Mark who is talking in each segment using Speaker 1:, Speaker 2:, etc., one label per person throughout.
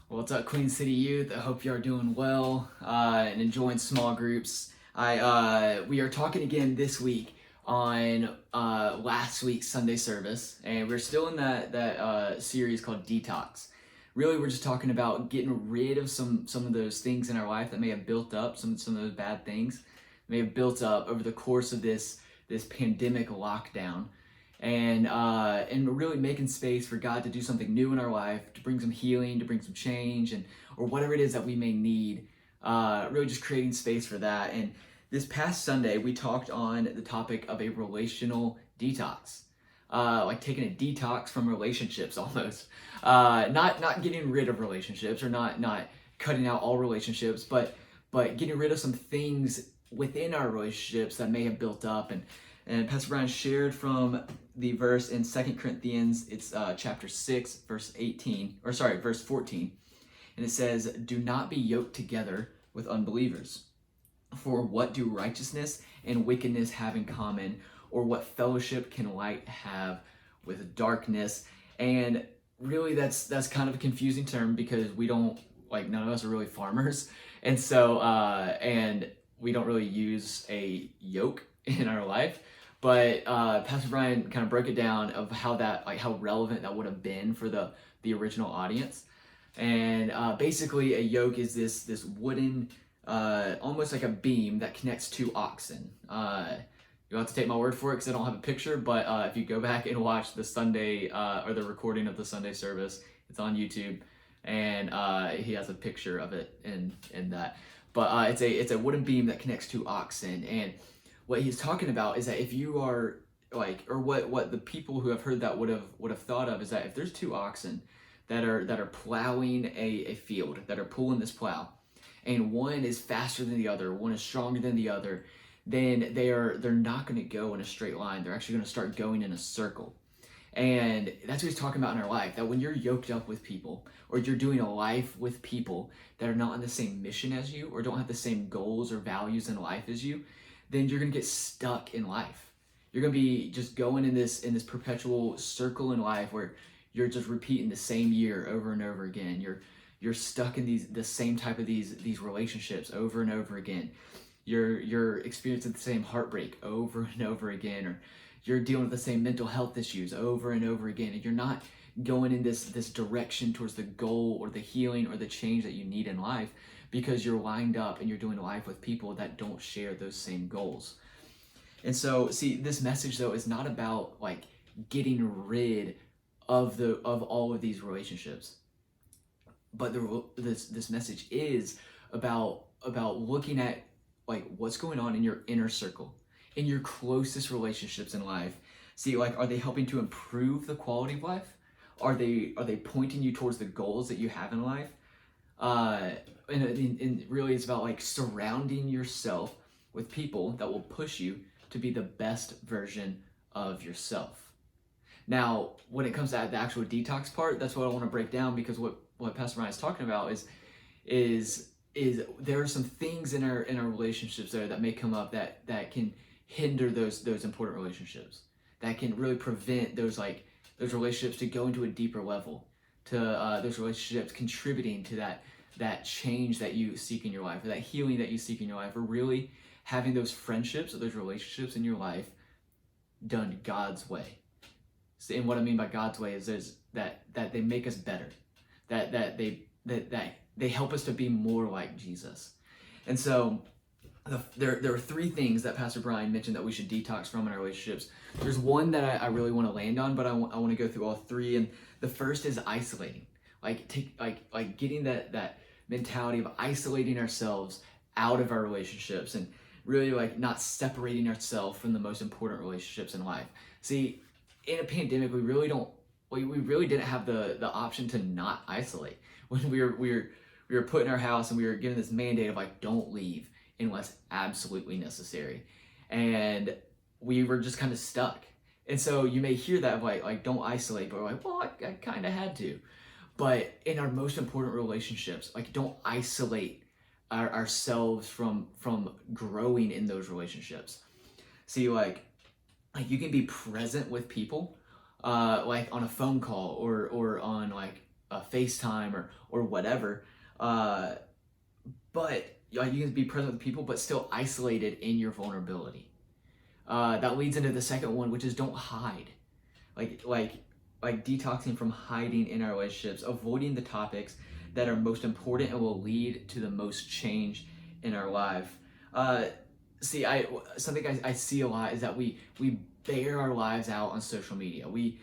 Speaker 1: Well, what's up, Queen City Youth? I hope you are doing well and enjoying small groups. We are talking again this week on last week's Sunday service, and we're still in that series called Detox. Really, we're just talking about getting rid of some of those things in our life that may have built up, some of those bad things may have built up over the course of this pandemic lockdown, and really making space for God to do something new in our life, to bring some healing, to bring some change, and or whatever it is that we may need. Really, just creating space for that. And this past Sunday, we talked on the topic of a relational detox, like taking a detox from relationships, almost. Not getting rid of relationships, or not cutting out all relationships, but getting rid of some things within our relationships that may have built up. And Pastor Brian shared from the verse in 2 Corinthians, it's chapter 6, verse 14. And it says, "Do not be yoked together with unbelievers. For what do righteousness and wickedness have in common? Or what fellowship can light have with darkness?" And really, that's kind of a confusing term, because we don't, none of us are really farmers. And so, and we don't really use a yoke in our life. But Pastor Brian kind of broke it down of how relevant that would have been for the original audience. And basically, a yoke is this wooden, almost like a beam that connects two oxen. You'll have to take my word for it because I don't have a picture. But if you go back and watch the Sunday or the recording of the Sunday service, it's on YouTube, and he has a picture of it in that. But it's a wooden beam that connects two oxen. And what he's talking about is that if you are or what the people who have heard that would have thought of is that if there's two oxen that are plowing a field, that are pulling this plow, and one is faster than the other, one is stronger than the other, then they're not going to go in a straight line. They're actually going to start going in a circle. And that's what he's talking about in our life, that when you're yoked up with people, or you're doing a life with people that are not on the same mission as you, or don't have the same goals or values in life as you, then you're going to get stuck in life. You're going to be just going in this perpetual circle in life where you're just repeating the same year over and over again. You're stuck in the same type of these relationships over and over again. You're experiencing the same heartbreak over and over again, or you're dealing with the same mental health issues over and over again, and you're not going in this direction towards the goal or the healing or the change that you need in life, because you're lined up and you're doing life with people that don't share those same goals. And so, see, this message though is not about getting rid of all of these relationships, but this message is about looking at what's going on in your inner circle, in your closest relationships in life. See, are they helping to improve the quality of life? Are they pointing you towards the goals that you have in life? And really, it's about surrounding yourself with people that will push you to be the best version of yourself. Now, when it comes to the actual detox part, that's what I want to break down, because what Pastor Ryan is talking about is there are some things in our relationships there that may come up that can hinder those important relationships, that can really prevent those relationships to go into a deeper level, to those relationships contributing to that change that you seek in your life, or that healing that you seek in your life, or really having those friendships or those relationships in your life done God's way. And what I mean by God's way is that they make us better, that they help us to be more like Jesus. And so there are three things that Pastor Brian mentioned that we should detox from in our relationships. There's one that I really want to land on, but I want to go through all three. And the first is isolating, getting that mentality of isolating ourselves out of our relationships, and really not separating ourselves from the most important relationships in life. See, in a pandemic, we really didn't have the option to not isolate. When we were put in our house and we were given this mandate of don't leave unless absolutely necessary, and we were just kind of stuck. And so you may hear that of don't isolate, but we're well, I kind of had to. But in our most important relationships, don't isolate ourselves from growing in those relationships. See, you can be present with people, on a phone call or on a FaceTime or whatever. But you can be present with people, but still isolated in your vulnerability. That leads into the second one, which is don't hide. Like detoxing from hiding in our relationships, avoiding the topics that are most important and will lead to the most change in our life. Something I see a lot is that we bear our lives out on social media. We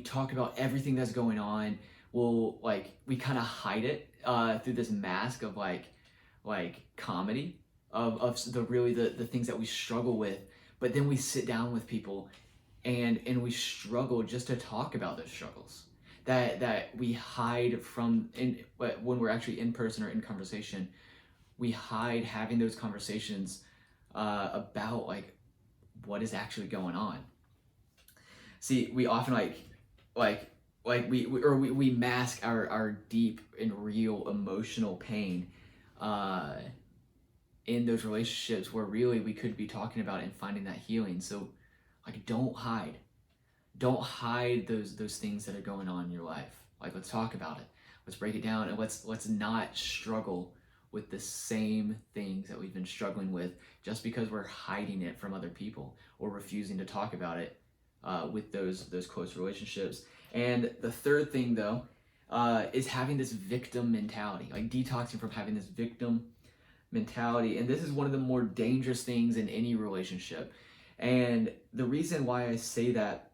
Speaker 1: talk about everything that's going on. We kind of hide it through this mask of like comedy of the things that we struggle with. But then we sit down with people and we struggle just to talk about those struggles that we hide from when we're actually in person or in conversation. We hide having those conversations about like what is actually going on. See, we often we mask our deep and real emotional pain in those relationships where really we could be talking about it and finding that healing. So like don't hide those things that are going on in your life. Like let's talk about it, let's break it down, and let's not struggle with the same things that we've been struggling with just because we're hiding it from other people or refusing to talk about it with those close relationships. And the third thing though is having this victim mentality, like detoxing from having this victim mentality. And this is one of the more dangerous things in any relationship. And the reason why I say that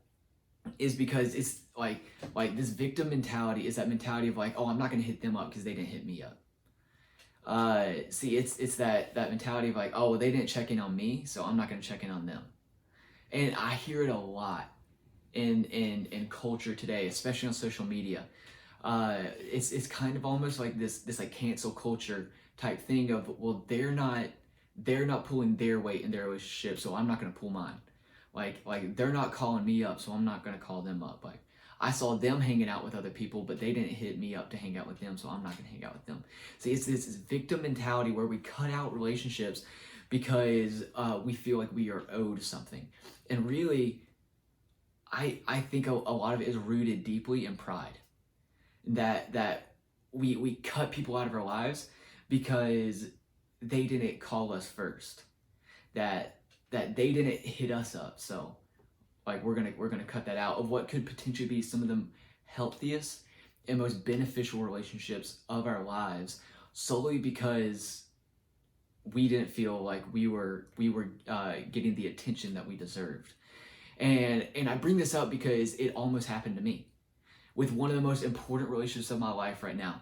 Speaker 1: is because it's like this victim mentality is that mentality of like, oh, I'm not going to hit them up because they didn't hit me up. It's that mentality of like, oh, well, they didn't check in on me, so I'm not going to check in on them. And I hear it a lot in culture today, especially on social media. It's kind of almost like this like cancel culture type thing of, well, they're not pulling their weight in their relationship, so I'm not going to pull mine. Like they're not calling me up, so I'm not going to call them up. Like I saw them hanging out with other people, but they didn't hit me up to hang out with them, so I'm not going to hang out with them. See, it's this victim mentality where we cut out relationships because we feel like we are owed something. And really, I think a lot of it is rooted deeply in pride. That we cut people out of our lives because they didn't call us first. That they didn't hit us up. So like we're gonna cut that out of what could potentially be some of the healthiest and most beneficial relationships of our lives, solely because we didn't feel like we were getting the attention that we deserved. And I bring this up because it almost happened to me with one of the most important relationships of my life right now.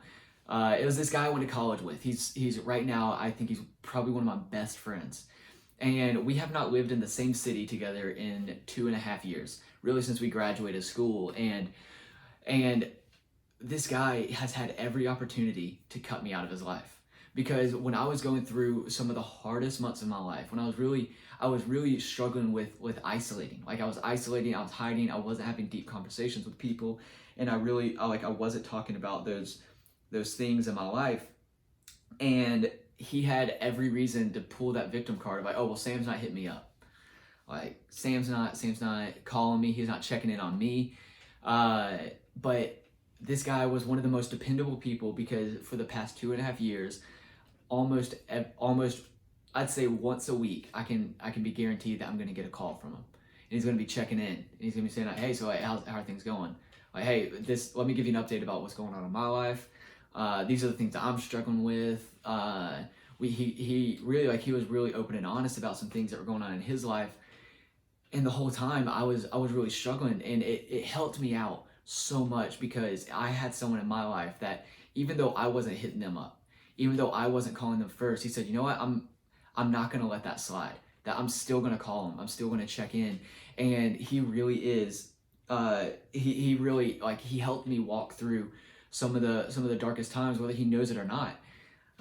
Speaker 1: It was this guy I went to college with. He's right now, I think he's probably one of my best friends. And we have not lived in the same city together in 2.5 years, really since we graduated school. And this guy has had every opportunity to cut me out of his life. Because when I was going through some of the hardest months of my life, when I was really struggling with isolating. Like I was isolating, I was hiding, I wasn't having deep conversations with people, and I wasn't talking about those things in my life. And he had every reason to pull that victim card of like, oh, well, Sam's not hitting me up. Like Sam's not calling me, he's not checking in on me. But this guy was one of the most dependable people because for the past 2.5 years, almost I'd say once a week, I can be guaranteed that I'm going to get a call from him, and he's going to be checking in, and he's going to be saying like, hey, so how are things going? Like, hey, let me give you an update about what's going on in my life. These are the things that I'm struggling with. He was really open and honest about some things that were going on in his life, and the whole time I was really struggling, and it helped me out so much because I had someone in my life that even though I wasn't hitting them up, even though I wasn't calling them first, he said, you know what, I'm not going to let that slide, that I'm still going to call him, I'm still going to check in. And he really is, he really, like, he helped me walk through some of the darkest times, whether he knows it or not.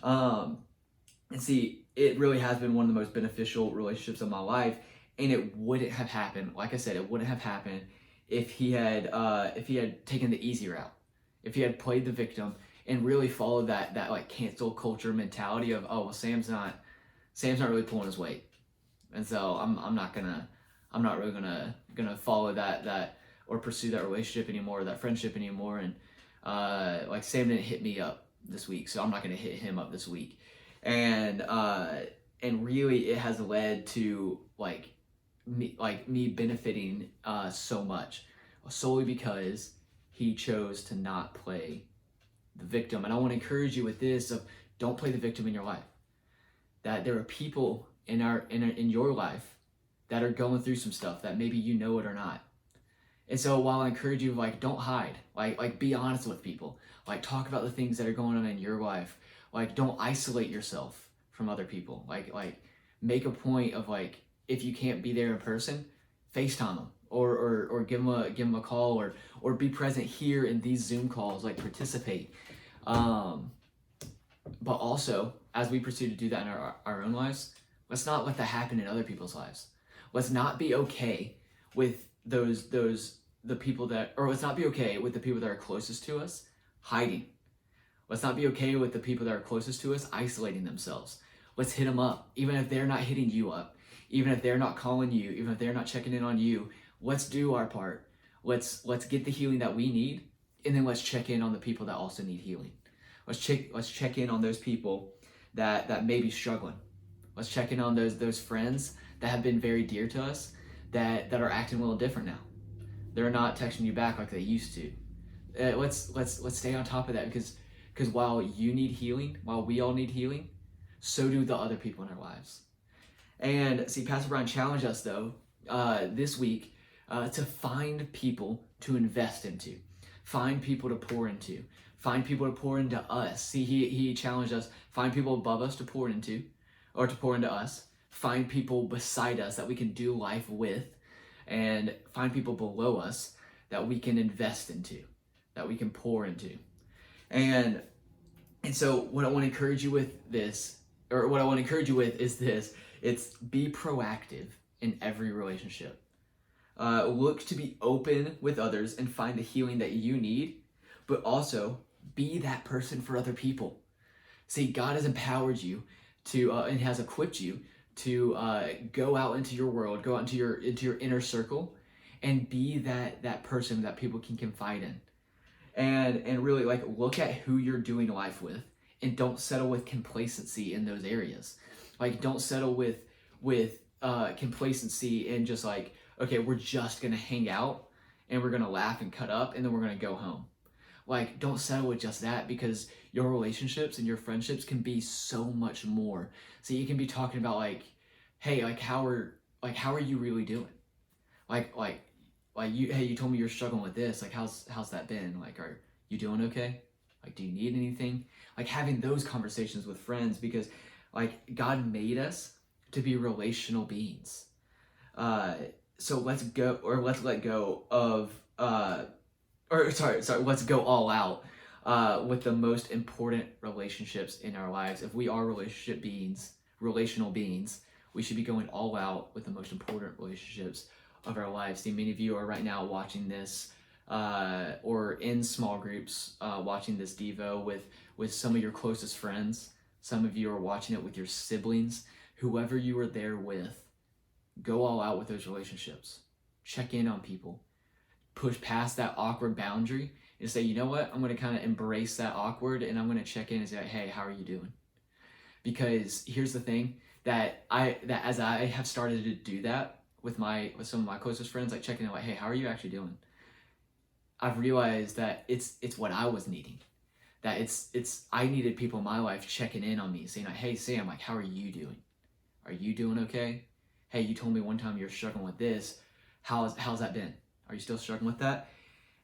Speaker 1: And see, it really has been one of the most beneficial relationships of my life, and it wouldn't have happened, like I said, it wouldn't have happened if he had taken the easy route, if he had played the victim and really followed that like cancel culture mentality of, oh, well, Sam's not really pulling his weight, and so I'm not really gonna follow that or pursue that relationship anymore, or that friendship anymore. And Like Sam didn't hit me up this week, so I'm not going to hit him up this week. And really it has led to me benefiting so much, solely because he chose to not play the victim. And I want to encourage you with this of don't play the victim in your life. That there are people in your life that are going through some stuff that maybe you know it or not. And so while I encourage you, like, don't hide, like be honest with people, like talk about the things that are going on in your life, like don't isolate yourself from other people, like make a point of, like, if you can't be there in person, FaceTime them or give them a call, or be present here in these Zoom calls, like participate. But also, as we pursue to do that in our own lives, let's not let that happen in other people's lives. Let's not be okay with the people that, or let's not be okay with the people that are closest to us hiding. Let's not be okay with the people that are closest to us isolating themselves. Let's hit them up, even if they're not hitting you up, even if they're not calling you, even if they're not checking in on you. Let's do our part. Let's get the healing that we need, and then let's check in on the people that also need healing. Let's check in on those people that may be struggling. Let's check in on those friends that have been very dear to us that are acting a little different now. They're not texting you back like they used to. Let's stay on top of that, because while you need healing, while we all need healing, so do the other people in our lives. And see, Pastor Brian challenged us though this week to find people to invest into, find people to pour into, find people to pour into us. See, he challenged us, find people above us to pour into, or to pour into us, find people beside us that we can do life with, and find people below us that we can invest into, that we can pour into. And so what I want to encourage you with this, or what I want to encourage you with is this: it's be proactive in every relationship. Look to be open with others and find the healing that you need, but also be that person for other people. See, God has empowered you to, and has equipped you to go out into your world, go out into your inner circle, and be that person that people can confide in, and really, like, look at who you're doing life with, and don't settle with complacency in those areas. Like, don't settle with complacency and just like, okay, we're just gonna hang out and we're gonna laugh and cut up and then we're gonna go home. Like, don't settle with just that, because your relationships and your friendships can be so much more. So you can be talking about, like, hey, like how are you really doing? Like you told me you're struggling with this. Like, how's that been? Like, are you doing okay? Like, do you need anything? Like, having those conversations with friends, because like God made us to be relational beings. So let's let go of let's go all out with the most important relationships in our lives. If we are relational beings, we should be going all out with the most important relationships of our lives. See, many of you are right now watching this or in small groups watching this Devo with some of your closest friends. Some of you are watching it with your siblings. Whoever you are there with, go all out with those relationships. Check in on people. Push past that awkward boundary and say, you know what? I'm going to kind of embrace that awkward, and I'm going to check in and say, hey, how are you doing? Because here's the thing, that as I have started to do that with some of my closest friends, like checking in, like, hey, how are you actually doing? I've realized that it's what I was needing. That I needed people in my life checking in on me, saying, like, hey, Sam, like, how are you doing? Are you doing okay? Hey, you told me one time you're struggling with this. How's that been? Are you still struggling with that?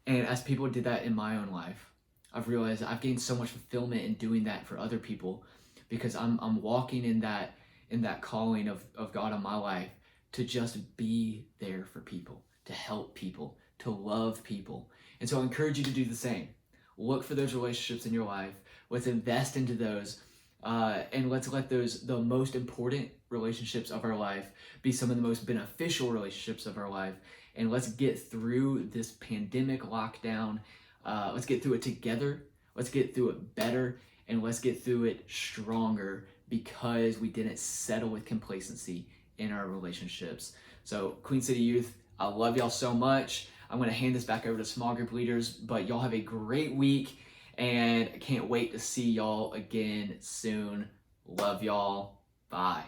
Speaker 1: And as people did that in my own life, I've realized I've gained so much fulfillment in doing that for other people, because I'm walking in that calling of God on my life to just be there for people, to help people, to love people. And so I encourage you to do the same. Look for those relationships in your life. Let's invest into those. And let's let the most important relationships of our life be some of the most beneficial relationships of our life. And let's get through this pandemic lockdown. Let's get through it together. Let's get through it better. And let's get through it stronger, because we didn't settle with complacency in our relationships. So, Queen City Youth, I love y'all so much. I'm going to hand this back over to small group leaders, but y'all have a great week, and I can't wait to see y'all again soon. Love y'all. Bye.